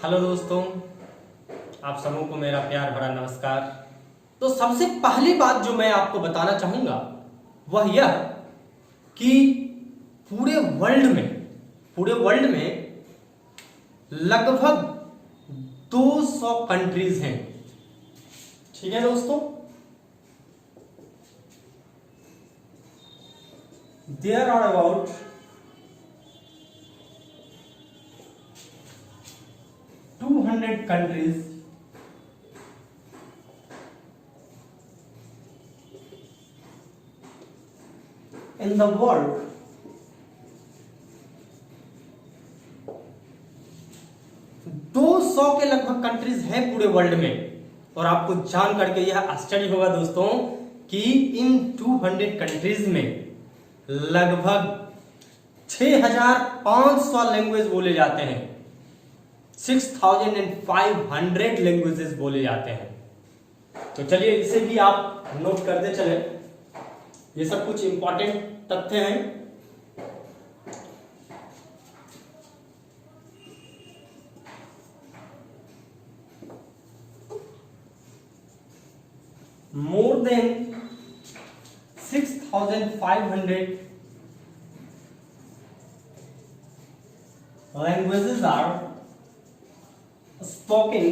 Hello दोस्तों, आप सबों को मेरा प्यार भरा नमस्कार। तो सबसे पहली बात जो मैं आपको बताना चाहूंगा वह यह कि पूरे वर्ल्ड में लगभग 200 कंट्रीज हैं। ठीक है दोस्तों, there are about 200 countries in the world. 200 के लगभग कंट्रीज है पूरे वर्ल्ड में। और आपको जान करके यह आश्चर्य होगा दोस्तों कि इन 200 कंट्रीज में लगभग 6500 लैंग्वेज बोले जाते हैं। 6500 लैंग्वेजेस बोले जाते हैं। तो चलिए इसे भी आप नोट करते चले। ये सब कुछ इंपॉर्टेंट तथ्य हैं। More than 6500 languages are spoken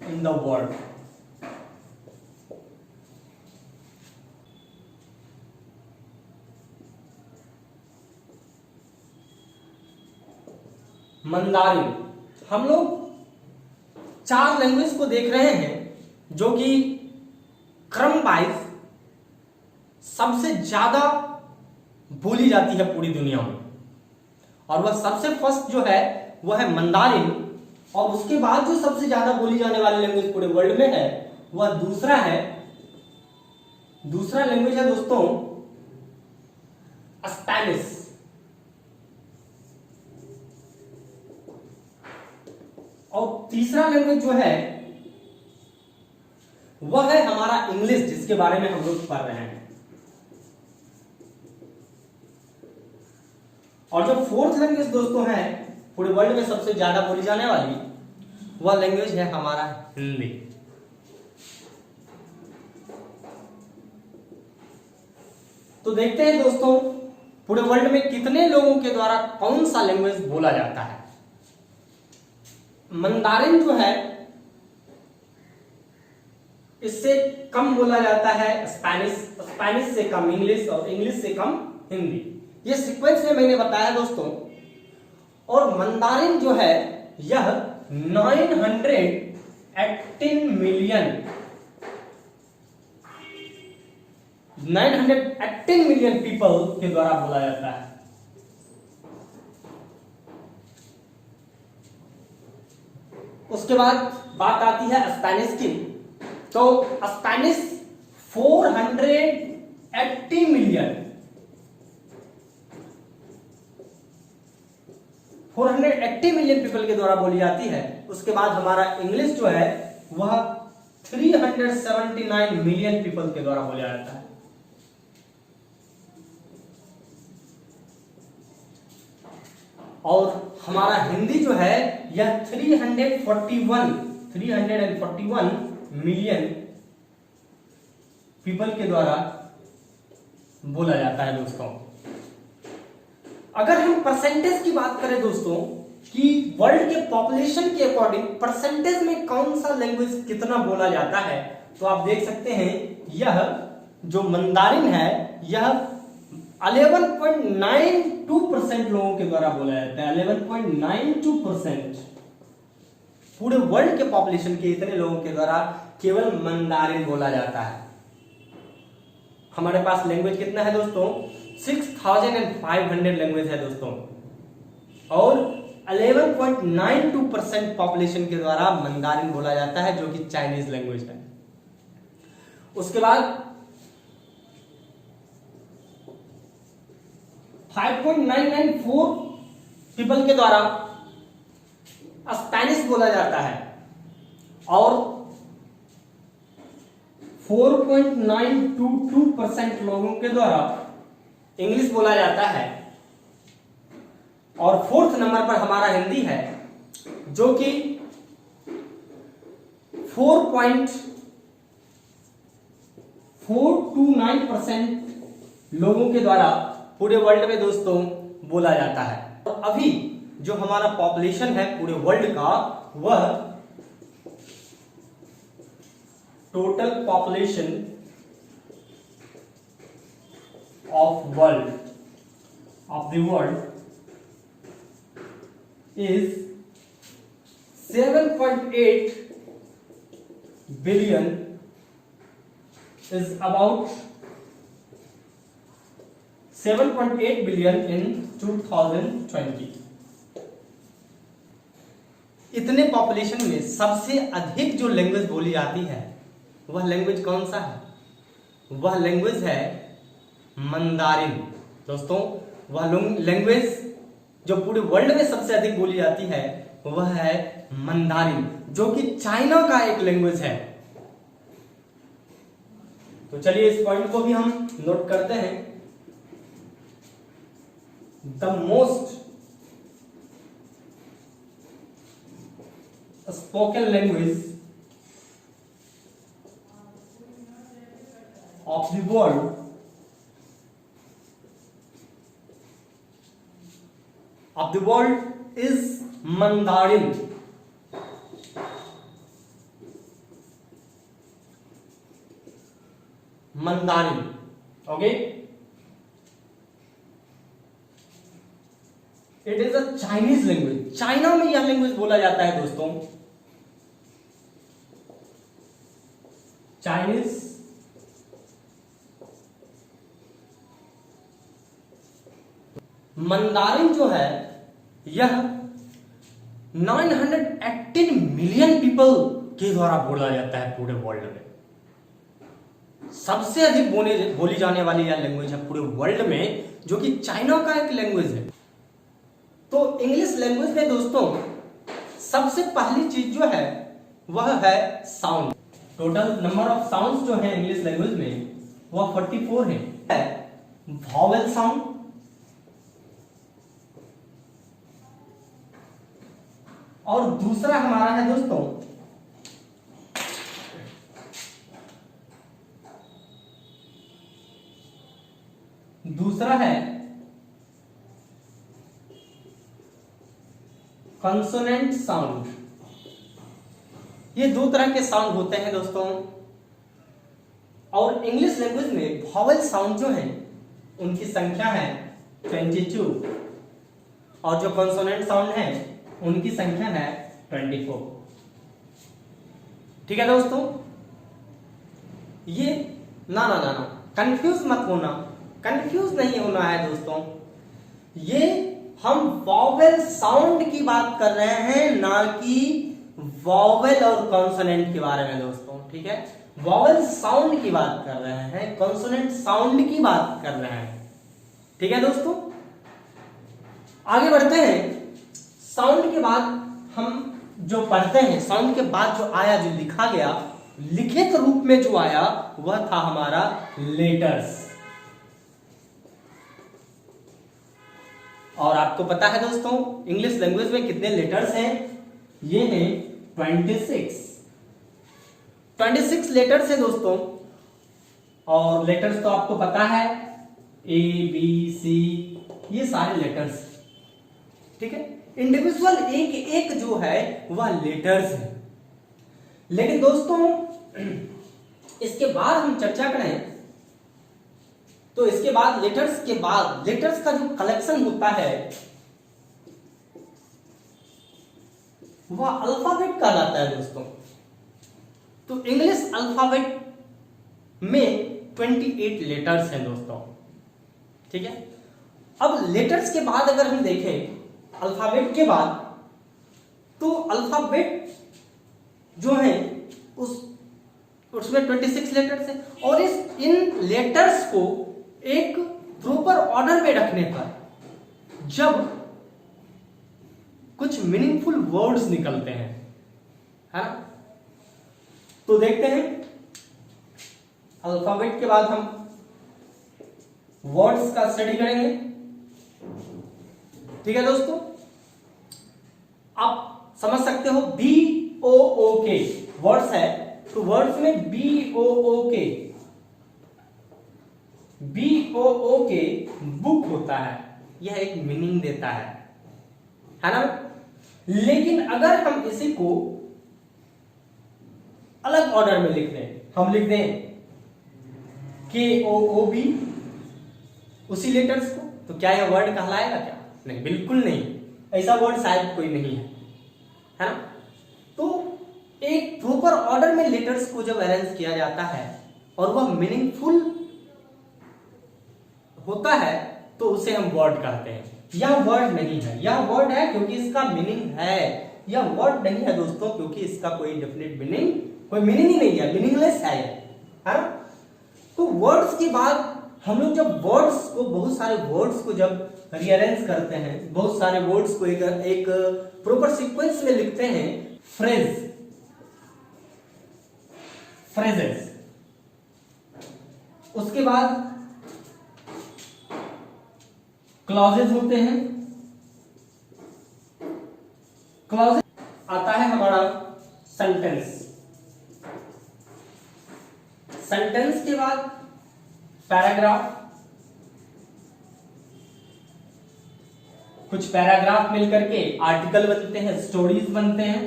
in the world. Mandarin, हम लोग 4 लैंग्वेज को देख रहे हैं जो कि क्रम वाइज सबसे ज्यादा बोली जाती है पूरी दुनिया में। और वह सबसे फर्स्ट जो है वह है मंदारिन। और उसके बाद जो सबसे ज्यादा बोली जाने वाली लैंग्वेज पूरे वर्ल्ड में है वह दूसरा लैंग्वेज है दोस्तों स्पेनिश। और तीसरा लैंग्वेज जो है वह है हमारा इंग्लिश, जिसके बारे में हम लोग पढ़ रहे हैं। और जो फोर्थ लैंग्वेज दोस्तों है पूरे वर्ल्ड में सबसे ज्यादा बोली जाने वाली, वह लैंग्वेज है हमारा हिंदी। तो देखते हैं दोस्तों पूरे वर्ल्ड में कितने लोगों के द्वारा कौन सा लैंग्वेज बोला जाता है। मंदारिन जो है इससे कम बोला जाता है स्पेनिश से कम इंग्लिश, और इंग्लिश से कम हिंदी। ये सीक्वेंस में मैंने बताया दोस्तों। और मंदारिन जो है यह 918 मिलियन पीपल के द्वारा बोला जाता है। उसके बाद बात आती है स्पेनिश की। तो स्पेनिश 480 मिलियन पीपल के द्वारा बोली जाती है। उसके बाद हमारा इंग्लिश जो है वह 379 मिलियन पीपल के द्वारा बोला जाता है। और हमारा हिंदी जो है यह 341 मिलियन पीपल के द्वारा बोला जाता है दोस्तों। अगर हम परसेंटेज की बात करें दोस्तों कि वर्ल्ड के पॉपुलेशन के अकॉर्डिंग परसेंटेज में कौन सा लैंग्वेज कितना बोला जाता है, तो आप देख सकते हैं यह जो मंदारिन है यह 11.92% लोगों के द्वारा बोला जाता है। 11.92% पूरे वर्ल्ड के पॉपुलेशन के इतने लोगों के द्वारा केवल मंदारिन बोला जाता है। हमारे पास लैंग्वेज कितना है दोस्तों? 6500 लैंग्वेज है दोस्तों। और 11.92% पॉपुलेशन के द्वारा मंदारिन बोला जाता है, जो कि चाइनीज लैंग्वेज है। उसके बाद 5.994 पीपल के द्वारा स्पेनिश बोला जाता है। और 4.922% लोगों के द्वारा इंग्लिश बोला जाता है। और 4th नंबर पर हमारा हिंदी है, जो कि 4.429% लोगों के द्वारा पूरे वर्ल्ड में दोस्तों बोला जाता है। और अभी जो हमारा पॉपुलेशन है पूरे वर्ल्ड का, वह total population of the world is 7.8 billion, is about 7.8 billion in 2020। इतने पॉपुलेशन में सबसे अधिक जो लैंग्वेज बोली जाती है वह लैंग्वेज कौन सा है? वह लैंग्वेज है मंदारिन। दोस्तों, वह लैंग्वेज जो पूरे वर्ल्ड में सबसे अधिक बोली जाती है वह है मंदारिन, जो कि चाइना का एक लैंग्वेज है। तो चलिए इस पॉइंट को भी हम नोट करते हैं। The most spoken language of the world is Mandarin। Mandarin, okay. It is a Chinese language. China में यह लैंग्वेज बोला जाता है दोस्तों। चाइनीज मंदारिन जो है यह 918 मिलियन पीपल के द्वारा बोला जाता है पूरे वर्ल्ड में। सबसे अधिक बोली जाने वाली यह लैंग्वेज है पूरे वर्ल्ड में, जो कि चाइना का एक लैंग्वेज है। तो इंग्लिश लैंग्वेज में दोस्तों सबसे पहली चीज जो है वह है sound. Total number of sounds जो है इंग्लिश लैंग्वेज में वह 44 है। वॉवेल साउंड, और दूसरा हमारा है दोस्तों कंसोनेंट साउंड। ये दो तरह के साउंड होते हैं दोस्तों। और इंग्लिश लैंग्वेज में वॉवेल साउंड जो है उनकी संख्या है 22, और जो कंसोनेंट साउंड है उनकी संख्या है 24। ठीक है दोस्तों, ये ना कंफ्यूज मत होना, कंफ्यूज नहीं होना है दोस्तों। ये हम वॉवेल साउंड की बात कर रहे हैं, ना कि वॉवेल और कॉन्सोनेंट के बारे में दोस्तों। ठीक है, वॉवेल साउंड की बात कर रहे हैं, कॉन्सोनेंट साउंड की बात कर रहे हैं। ठीक है दोस्तों, आगे बढ़ते हैं। साउंड के बाद हम जो पढ़ते हैं, साउंड के बाद जो आया, जो लिखा गया, लिखित रूप में जो आया वह था हमारा लेटर्स। और आपको पता है दोस्तों इंग्लिश लैंग्वेज में कितने लेटर्स हैं? ये हैं 26 लेटर्स हैं दोस्तों। और लेटर्स तो आपको पता है, ए बी सी, ये सारे लेटर्स। ठीक है, इंडिविजुअल एक एक जो है वह लेटर्स है। लेकिन दोस्तों इसके बाद हम चर्चा करें तो इसके बाद लेटर्स के बाद लेटर्स का जो कलेक्शन होता है वह अल्फाबेट कहलाता है दोस्तों। तो इंग्लिश अल्फाबेट में 28 लेटर्स हैं दोस्तों। ठीक है, अब लेटर्स के बाद अगर हम देखें अल्फाबेट के बाद, तो अल्फाबेट जो है उसमें 26 लेटर्स हैं। और इन लेटर्स को एक प्रॉपर ऑर्डर में रखने पर जब कुछ मीनिंगफुल वर्ड्स निकलते हैं, है ना, तो देखते हैं अल्फाबेट के बाद हम वर्ड्स का स्टडी करेंगे। ठीक है दोस्तों, आप समझ सकते हो BOOK वर्ड्स है, तो वर्ड्स में BOOK बुक होता है, यह एक मीनिंग देता है ना। लेकिन अगर हम इसी को अलग ऑर्डर में लिख दें, हम लिख दें KOOB उसी लेटर्स को, तो क्या यह वर्ड कहलाएगा क्या? नहीं, बिल्कुल नहीं, ऐसा वर्ड शायद कोई नहीं है ना। तो एक प्रॉपर ऑर्डर में लेटर्स को जब अरेंज किया जाता है और वह मीनिंगफुल होता है तो उसे हम वर्ड कहते हैं। यह वर्ड नहीं है, यह वर्ड है क्योंकि इसका मीनिंग है, यह वर्ड नहीं है दोस्तों क्योंकि इसका कोई डेफिनेट मीनिंग, कोई मीनिंग ही नहीं है, मीनिंगलेस है ना। तो वर्ड्स के बाद हम लोग जब वर्ड्स को, बहुत सारे वर्ड्स को जब रीअरेंज करते हैं, बहुत सारे वर्ड्स को एक प्रॉपर सीक्वेंस में लिखते हैं, फ्रेजेस, उसके बाद क्लॉजेज होते हैं, क्लॉजेज आता है हमारा सेंटेंस, सेंटेंस के बाद पैराग्राफ, कुछ पैराग्राफ मिलकर के आर्टिकल बनते हैं, स्टोरीज बनते हैं,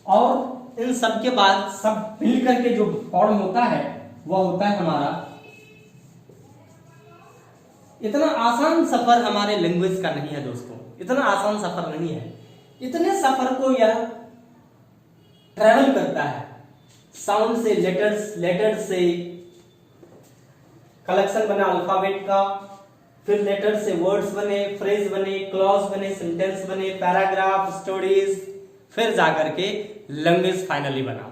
और इन सब के बाद सब मिलकर के जो फॉर्म होता है वह होता है हमारा। इतना आसान सफर हमारे लैंग्वेज का नहीं है दोस्तों, इतना आसान सफर नहीं है। इतने सफर को यह ट्रेवल करता है, साउंड से लेटर्स, लेटर्स से कलेक्शन बना अल्फाबेट का, फिर लेटर से वर्ड्स बने, फ्रेज बने, क्लॉज बने, सेंटेंस बने, पैराग्राफ, स्टोरीज, फिर जाकर के लैंग्वेज फाइनली बना।